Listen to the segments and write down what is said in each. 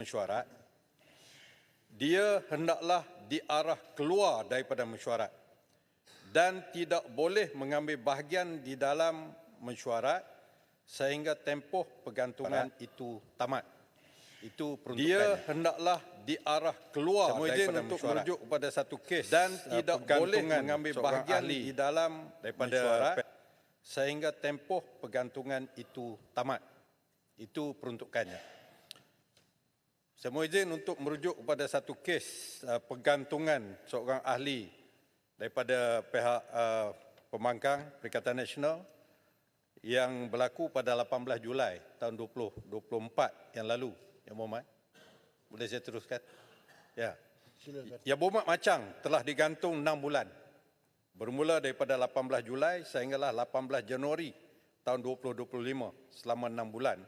mesyuarat, dia hendaklah diarah keluar daripada mesyuarat dan tidak boleh mengambil bahagian di dalam mesyuarat sehingga tempoh pergantungan itu tamat. Itu peruntukannya. Dia hendaklah diarah keluar daripada untuk mesyuarat merujuk kepada satu kes dan tidak boleh mengambil bahagian di dalam mesyuarat sehingga tempoh pergantungan itu tamat. Itu peruntukannya. Saya mohon izin untuk merujuk kepada satu kes pergantungan seorang ahli daripada pihak pembangkang Perikatan Nasional yang berlaku pada 18 Julai tahun 2024 yang lalu. Yang Berhormat, boleh saya teruskan? Ya. Silakan. Yang Berhormat Macang telah digantung 6 bulan. Bermula daripada 18 Julai sehinggalah 18 Januari tahun 2025 selama 6 bulan.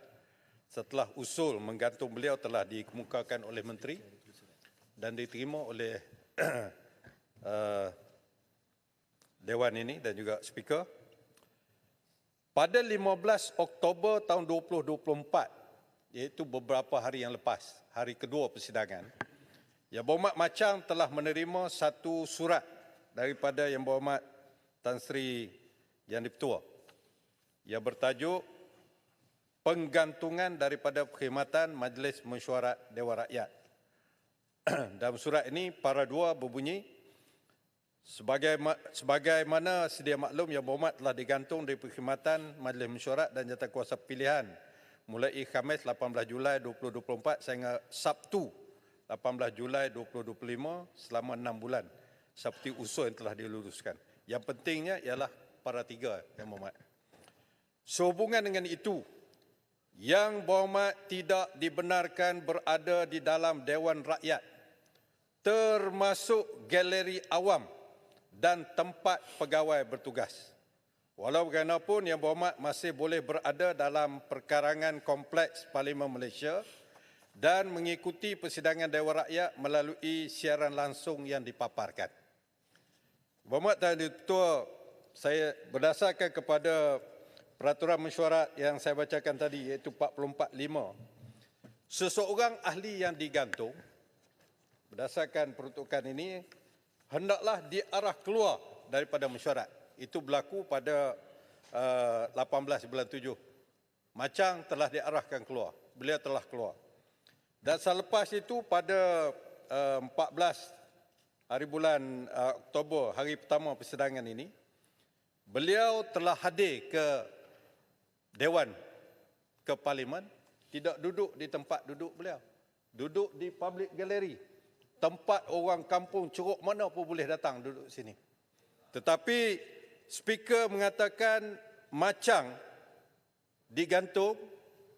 Setelah usul menggantung beliau telah dikemukakan oleh Menteri dan diterima oleh Dewan ini dan juga Speaker. Pada 15 Oktober tahun 2024, iaitu beberapa hari yang lepas, hari kedua persidangan, Yang Berhormat Macang telah menerima satu surat daripada Yang Berhormat Tan Sri Yang di-Pertua yang bertajuk penggantungan daripada perkhidmatan Majlis Mesyuarat Dewan Rakyat. Dalam surat ini, para dua berbunyi, sebagaimana sedia maklum, Yang Berhormat telah digantung dari perkhidmatan Majlis Mesyuarat dan Jawatankuasa Pilihan mulai Khamis 18 Julai 2024 sehingga Sabtu 18 Julai 2025 selama 6 bulan seperti usul yang telah diluruskan. Yang pentingnya ialah para tiga, Yang Berhormat. Sehubungan dengan itu, Yang Berhormat tidak dibenarkan berada di dalam Dewan Rakyat, termasuk galeri awam dan tempat pegawai bertugas. Walau bagaimanapun, Yang Berhormat masih boleh berada dalam perkarangan Kompleks Parlimen Malaysia dan mengikuti persidangan Dewan Rakyat melalui siaran langsung yang dipaparkan. Berhormat Tan Ketua, saya berdasarkan kepada peraturan mesyuarat yang saya bacakan tadi, iaitu 44.5, seseorang ahli yang digantung berdasarkan peruntukan ini hendaklah diarah keluar daripada mesyuarat. Itu berlaku pada 18 bulan 7. Macang telah diarahkan keluar. Beliau telah keluar. Dan selepas itu pada 14 hari bulan Oktober, hari pertama persidangan ini, beliau telah hadir ke Dewan, ke Parlimen, tidak duduk di tempat duduk beliau. Duduk di public gallery. Tempat orang kampung Ceruk mana pun boleh datang duduk sini. Tetapi Speaker mengatakan Macang digantung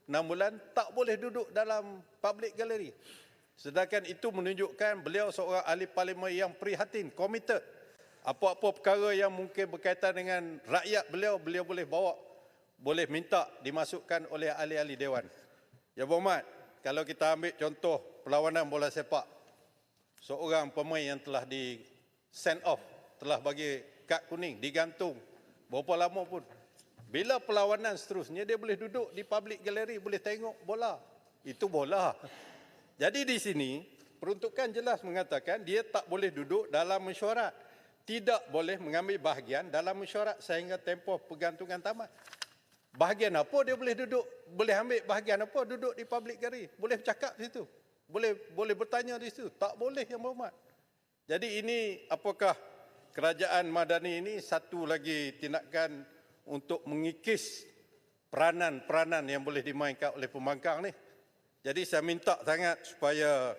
6 bulan tak boleh duduk dalam public gallery. Sedangkan itu menunjukkan beliau seorang ahli parlimen yang prihatin, committed. Apa-apa perkara yang mungkin berkaitan dengan rakyat beliau, beliau boleh bawa, boleh minta dimasukkan oleh ahli-ahli Dewan. Yang Berhormat, kalau kita ambil contoh perlawanan bola sepak, seorang pemain yang telah di send off, telah bagi kad kuning, digantung, berapa lama pun. Bila perlawanan seterusnya, dia boleh duduk di public gallery, boleh tengok bola. Itu bola. Jadi di sini, peruntukan jelas mengatakan dia tak boleh duduk dalam mesyuarat. Tidak boleh mengambil bahagian dalam mesyuarat sehingga tempoh pergantungan tamat. Bahagian apa dia boleh duduk, boleh ambil bahagian apa duduk di public gallery. Boleh bercakap di situ. Boleh bertanya di situ. Tak boleh, Yang Berhormat. Jadi ini apakah kerajaan Madani ini satu lagi tindakan untuk mengikis peranan-peranan yang boleh dimainkan oleh pembangkang ni. Jadi saya minta sangat supaya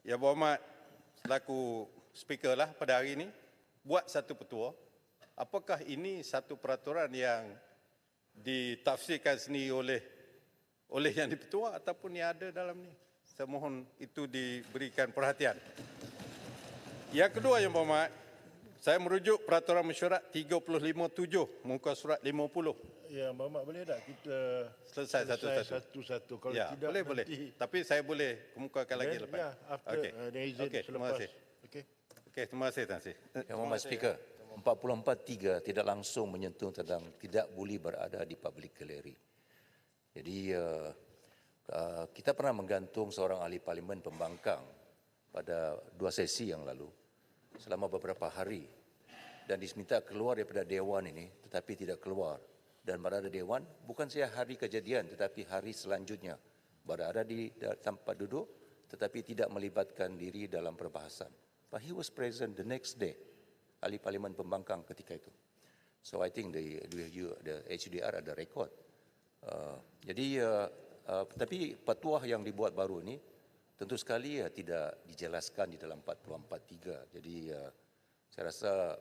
Yang Berhormat selaku speaker lah pada hari ini buat satu petua. Apakah ini satu peraturan yang ditafsirkan sendiri oleh Yang di-Pertua ataupun yang ada dalam ni? Saya mohon itu diberikan perhatian. Yang kedua, Yang Berhormat, saya merujuk peraturan mesyuarat 35.7 muka surat 50. Ya, Berhormat, boleh tak kita Selesai satu-satu? Kalau ya, tidak boleh. Tapi saya boleh kemukakan lagi lepas. Ya, after izin terima kasih. Okey, terima kasih Tan Sri. Yang Berhormat Speaker, 44.3 tidak langsung menyentuh tentang tidak boleh berada di public gallery. Jadi Kita pernah menggantung seorang ahli parlimen pembangkang pada 2 sesi yang lalu selama beberapa hari dan diminta keluar daripada Dewan ini tetapi tidak keluar dan berada di Dewan bukan saja hari kejadian tetapi hari selanjutnya berada di tempat duduk tetapi tidak melibatkan diri dalam perbahasan. But he was present the next day, ahli parlimen pembangkang ketika itu. So I think the HDR ada rekod. Tapi petuah yang dibuat baru ini tentu sekali tidak dijelaskan di dalam 44.3. Jadi saya rasa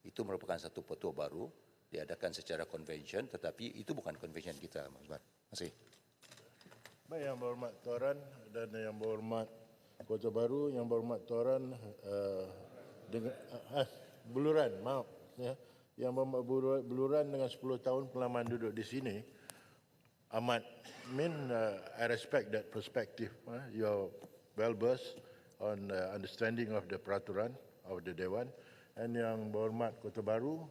itu merupakan satu petuah baru diadakan secara convention tetapi itu bukan convention kita, Mas Bar. Terima kasih. Baik, Yang Berhormat Tuan dan Yang Berhormat Kota Baru, Yang Berhormat Tuan dengan Beluran, maaf ya. Yang Berhormat Beluran dengan 10 tahun pengalaman duduk di sini. Ahmad Min, I respect that perspective. You're well versed on understanding of the peraturan of the Dewan. And Yang Berhormat Kota Baru,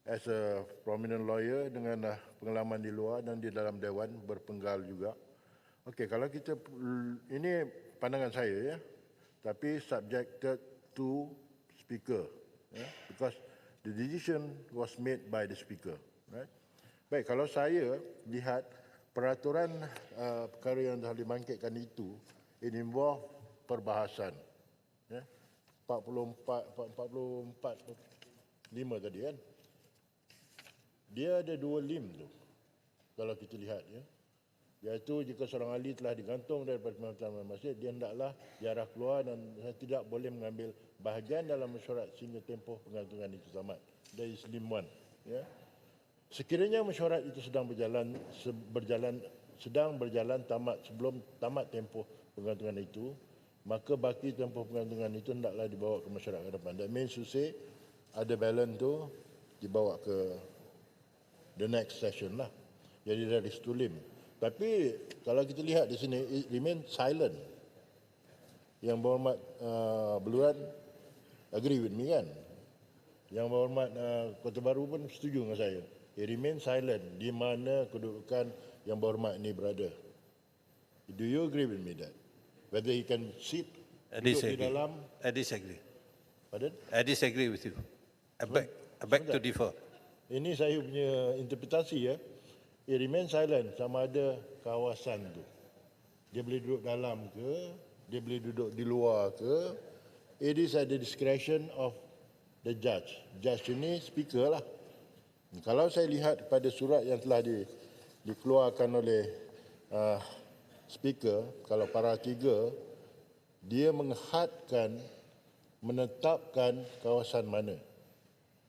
as a prominent lawyer dengan pengalaman di luar dan di dalam Dewan berpenggal juga. Okey, kalau kita, ini pandangan saya ya, tapi subjected to speaker, because the decision was made by the speaker, right? Baik, kalau saya lihat peraturan perkara yang dah dibangkitkan itu, it involve perbahasan. Ya. 44, 5 tadi kan. Dia ada 2 lim tu, kalau kita lihat ya. Iaitu jika seorang ahli telah digantung daripada pemerintahan masjid, dia hendaklah diarah keluar dan tidak boleh mengambil bahagian dalam mesyuarat sehingga tempoh penggantungan itu tamat. That is lim 1. Ya. Sekiranya mesyuarat itu sedang berjalan tamat sebelum tamat tempoh penggantungan itu, maka baki tempoh penggantungan itu hendaklah dibawa ke mesyuarat ke depan. That means to say, ada balance tu dibawa ke the next session lah. Jadi dari stulim. Tapi kalau kita lihat di sini, it remain silent. Yang Berhormat Beluran agree with me kan? Yang Berhormat Kota Baru pun setuju dengan saya. It remain silent di mana kedudukan Yang Berhormat ini berada. Do you agree with me that? Whether he can sit duduk di dalam... I disagree. Pardon? I disagree with you. I beg to differ. Ini saya punya interpretasi ya. It remain silent sama ada kawasan tu. Dia boleh duduk dalam ke, dia boleh duduk di luar ke. It is at the discretion of the judge. Judge ini speaker lah. Kalau saya lihat pada surat yang telah dikeluarkan oleh speaker, kalau para 3, dia menghadkan, menetapkan kawasan mana.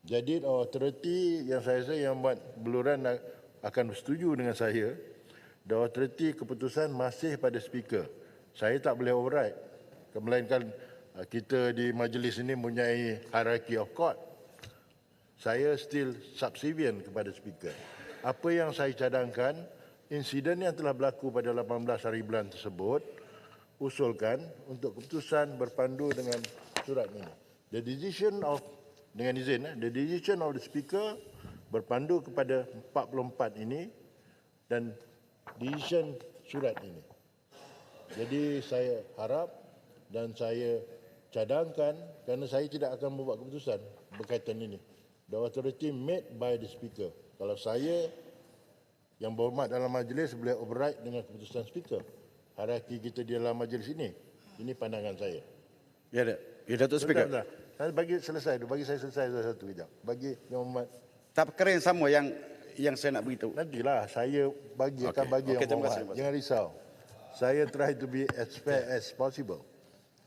Jadi authority yang saya rasa yang buat Beluran akan bersetuju dengan saya, the authority keputusan masih pada speaker. Saya tak boleh override. Melainkan kita di majlis ini mempunyai hierarchy of court. Saya still subservient kepada speaker. Apa yang saya cadangkan, insiden yang telah berlaku pada 18 hari bulan tersebut, usulkan untuk keputusan berpandu dengan surat ini. The decision of, dengan izin, the decision of the speaker berpandu kepada 44 ini dan decision surat ini. Jadi saya harap dan saya cadangkan, kerana saya tidak akan membuat keputusan berkaitan ini. The authority made by the speaker. Kalau saya yang berhormat dalam majlis boleh override dengan keputusan speaker. Hierarki kita di dalam majlis ini. Ini pandangan saya. Ya, Datuk Speaker. Bentar. Bagi selesai dulu. Bagi saya selesai satu kejap. Bagi yang berhormat. Tak perkara yang sama yang saya nak beritahu. Nantilah saya akan bagi yang berhormat. Jangan risau. Saya try to be as fair as possible.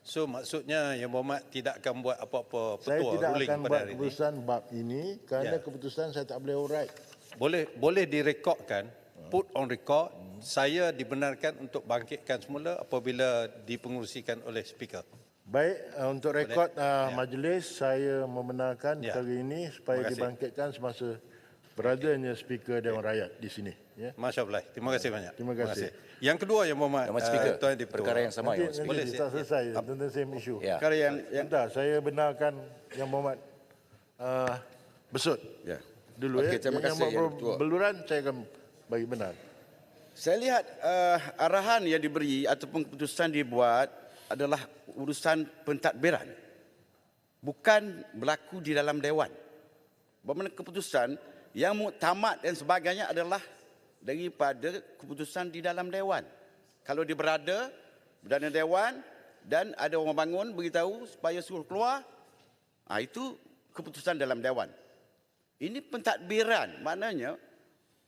So maksudnya Yang Berhormat tidak akan buat apa-apa Saya petua tidak ruling akan pada buat hari ini. keputusan bab ini kerana keputusan saya tak boleh override. Boleh direkodkan, put on record, saya dibenarkan untuk bangkitkan semula apabila dipengerusikan oleh speaker. Baik, untuk rekod majlis, saya membenarkan Ya. perkara ini supaya Terima kasih. dibangkitkan semasa beradanya speaker Dewan Rakyat di sini. Ya. Masya Allah. Terima kasih banyak. Terima kasih. Yang kedua Yang Berhormat, Yang Speaker, Tuan Dipertua. perkara yang sama Nanti, yang nanti Boleh, tak selesai tentang same issue. Ya. Perkara yang Bentar, saya benarkan Yang Berhormat Besut ya. dulu Okey, ya. terima kasih, Yang Ketua. Beluran saya akan bagi benar. Saya lihat arahan yang diberi ataupun keputusan dibuat adalah urusan pentadbiran. Bukan berlaku di dalam Dewan. Bermakna keputusan yang muktamad dan sebagainya adalah daripada keputusan di dalam Dewan. Kalau dia berada dalam Dewan dan ada orang bangun beritahu supaya suruh keluar, itu keputusan dalam Dewan. Ini pentadbiran, maknanya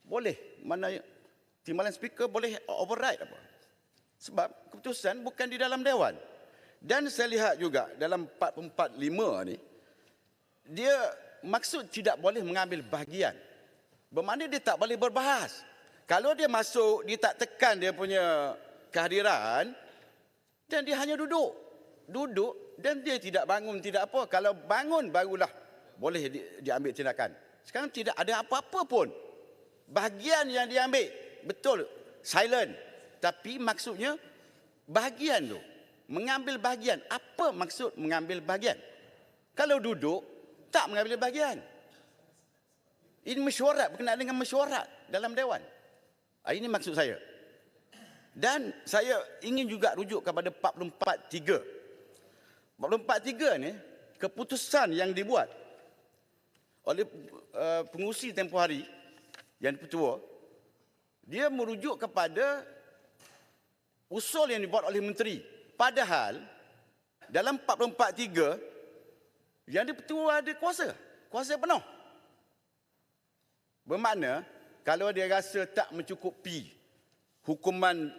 boleh, maknanya timbalan speaker boleh override apa. Sebab keputusan bukan di dalam Dewan. Dan saya lihat juga dalam 445 ni, dia maksud tidak boleh mengambil bahagian. Bermakna dia tak boleh berbahas. Kalau dia masuk, dia tak tekan dia punya kehadiran, dan dia hanya duduk. Duduk dan dia tidak bangun, tidak apa. Kalau bangun barulah boleh diambil tindakan. Sekarang tidak ada apa-apa pun. Bahagian yang diambil, betul, silent. Tapi maksudnya bahagian tu. Mengambil bahagian. Apa maksud mengambil bahagian? Kalau duduk, tak mengambil bahagian. Ini mesyuarat, berkenaan dengan mesyuarat dalam Dewan. Ini maksud saya. Dan saya ingin juga rujuk kepada 44.3. 44.3 ni, keputusan yang dibuat oleh pengurusi tempoh hari, yang ketua, dia merujuk kepada usul yang dibuat oleh menteri. Padahal dalam 44.3 yang dipertua ada kuasa penuh. Bermakna kalau dia rasa tak mencukupi hukuman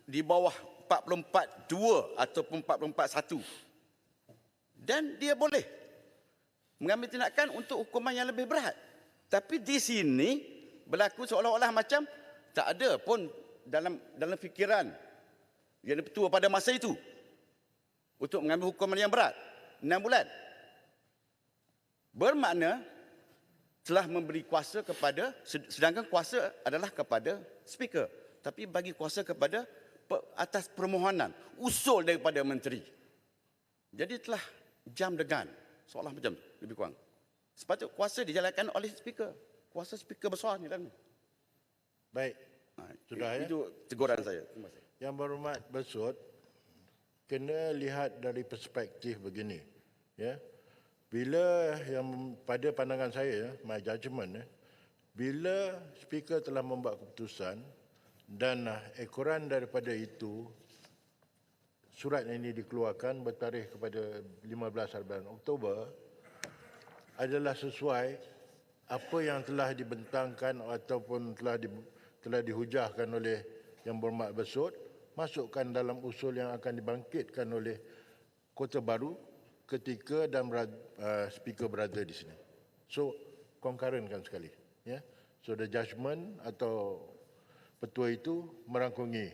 di bawah 44.2 ataupun 44.1, dan dia boleh mengambil tindakan untuk hukuman yang lebih berat. Tapi di sini berlaku seolah-olah macam tak ada pun dalam fikiran yang dipertua pada masa itu untuk mengambil hukuman yang berat, 6 bulan. Bermakna telah memberi kuasa kepada, sedangkan kuasa adalah kepada speaker. Tapi bagi kuasa kepada atas permohonan, usul daripada menteri. Jadi telah jam dengan, seolah macam tu, lebih kurang. Sepatutnya kuasa dijalankan oleh speaker. Kuasa speaker besar ni dalam. Baik. Sudah ya? Itu teguran saya. Terima kasih. Yang Berhormat Bersut, kena lihat dari perspektif begini. Ya. Bila yang pada pandangan saya, my judgement, bila speaker telah membuat keputusan dan ekoran daripada itu, surat ini dikeluarkan bertarikh kepada 15 bulan Oktober, adalah sesuai apa yang telah dibentangkan ataupun telah dihujahkan oleh Yang Berhormat Bersut, masukkan dalam usul yang akan dibangkitkan oleh Kota Baru ketika dan speaker berada di sini. So, concurrent kan sekali. Ya? So, the judgement atau petua itu merangkungi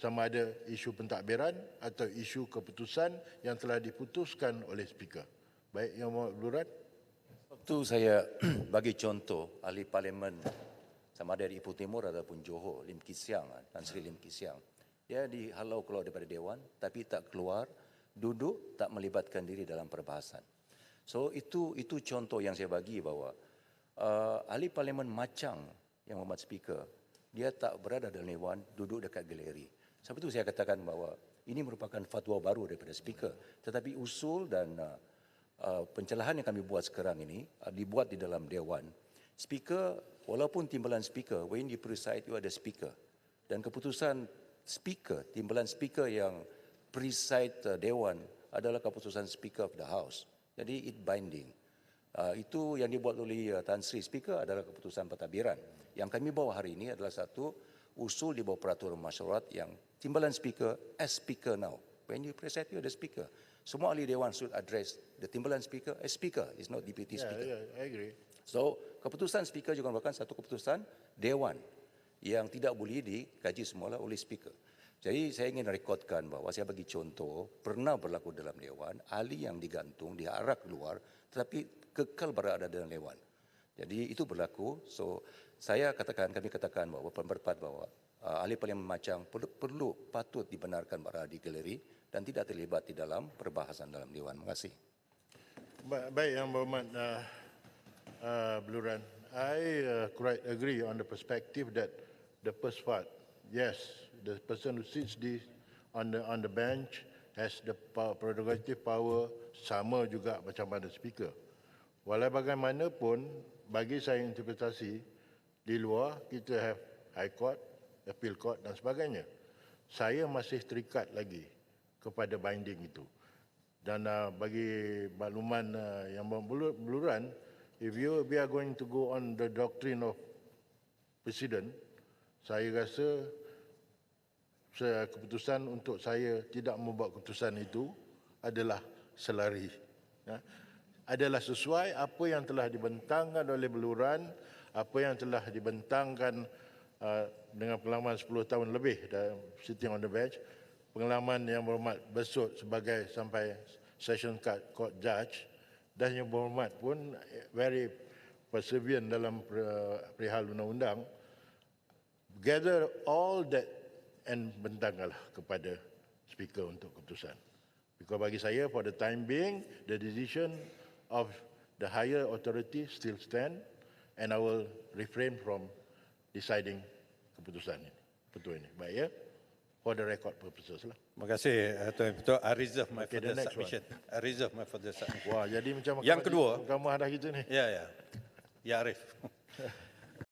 sama ada isu pentadbiran atau isu keputusan yang telah diputuskan oleh speaker. Baik, Yang Berhormat Beluran. Waktu saya bagi contoh ahli parlimen sama ada di Ipoh Timur ataupun Johor, Lim Kee Siang, Tan Sri Lim Kee Siang, dia dihalau keluar daripada Dewan tapi tak keluar, duduk tak melibatkan diri dalam perbahasan. So itu contoh yang saya bagi bahawa ahli parlimen macang Yang Berhormat Speaker, dia tak berada dalam Dewan, duduk dekat galeri. Sebab itu saya katakan bahawa ini merupakan fatwa baru daripada speaker. Tetapi usul dan pencerahan yang kami buat sekarang ini dibuat di dalam Dewan. Speaker, walaupun timbalan speaker, when you preside, you ada speaker. Dan keputusan speaker, timbalan speaker yang preside Dewan adalah keputusan Speaker of the House. Jadi it binding. Itu yang dibuat oleh Tan Sri Speaker adalah keputusan pentadbiran. Yang kami bawa hari ini adalah satu usul di bawah peraturan masyarakat yang timbalan Speaker as Speaker now. When you preside, you ada speaker. Semua ahli Dewan should address the timbalan Speaker as Speaker, is not Deputy Speaker. Yeah, I agree. So, keputusan Speaker juga merupakan satu keputusan Dewan yang tidak boleh dikaji semula oleh Speaker. Jadi saya ingin rekodkan bahawa saya bagi contoh pernah berlaku dalam Dewan, ahli yang digantung, diarak keluar tetapi kekal berada dalam Dewan. Jadi itu berlaku. So kami katakan bahawa pendapat bahawa ahli parlimen macam patut dibenarkan berada di galeri dan tidak terlibat di dalam perbahasan dalam Dewan. Terima kasih. Baik, Yang Berhormat Beluran. I quite agree on the perspective that the first part yes, the person who sits on the bench has the prerogative power sama juga macam mana speaker. Walau bagaimanapun, bagi saya interpretasi, di luar kita have High Court, Appeal Court dan sebagainya. Saya masih terikat lagi kepada binding itu. Dan bagi makluman yang beluran, if we are going to go on the doctrine of Presiden, saya rasa keputusan untuk saya tidak membuat keputusan itu adalah selari. Ya. Adalah sesuai apa yang telah dibentangkan oleh beluran, apa yang telah dibentangkan dengan pengalaman 10 tahun lebih dalam sitting on the bench, pengalaman yang berhormat Besut sebagai sampai Session Court Judge, dan yang berhormat pun very perseverant dalam perihal undang-undang, gather all that and bentangkanlah kepada speaker untuk keputusan. Because bagi saya, for the time being, the decision of the higher authority still stand, and I will refrain from deciding keputusan ini. Betul ini. Baik ya? For the record purposes lah. Terima kasih Tuan Ketua. I reserve my Okay, the further next submission. I reserve my further submission. Wah, jadi macam Yang kedua. mahkamah dah kita ni. Ya, ya. Ya Arif.